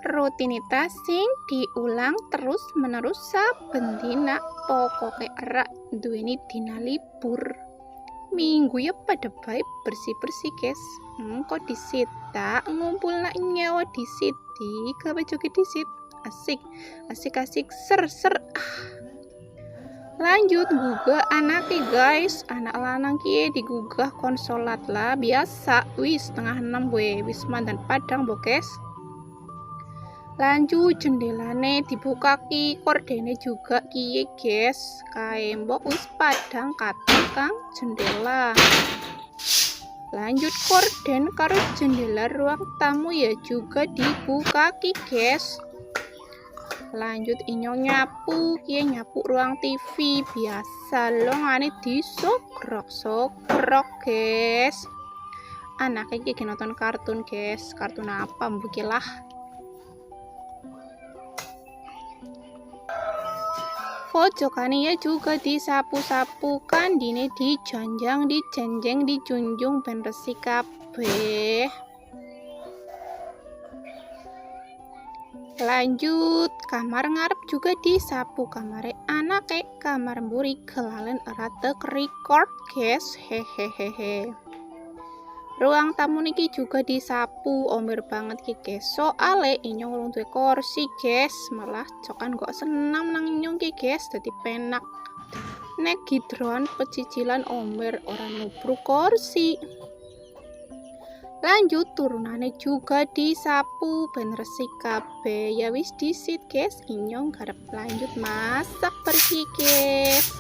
Rutinitas sing diulang terus menerus saben dina, pokoke rak duweni dina libur. Minggu ya pada baik bersih-bersih guys. Kok disit tak ngumpul nak nyawa disit di gawe joget disit. Asik ser. Lanjut gugah anake guys, anak lanang kie digugah konsolat lah biasa. Wis setengah 6 gue wis mandan padang bokes. Lanjut jendelane dibuka ki, kordene juga kie guys. Kaembok wis padang katon kang jendela. Lanjut korden karo jendela ruang tamu ya juga dibuka ki guys. Lanjut inyong nyapu kie nyapu ruang TV biasa lo ngane disogrok guys. Anaknya kie nonton kartun guys, kartun apa mbukilah. Pojokane ya juga disapu-sapu, kandine dijanjang, dijenjeng, dijunjung ben resik kabeh. Lanjut kamar ngarep juga disapu, kamare anake, kamar mburi kelalen rada record guys, hehehe. Ruang tamu niki juga disapu, omir banget ki guys. Soale inyong urung duwe kursi guys, malah cokan kok senam nang inyong ki guys, dadi penak. Nek gidron pecicilan omir ora nubruk kursi. Lanjut turunane juga disapu ben resik kabeh. Ya wis disit guys, inyong garep lanjut masak pergi guys.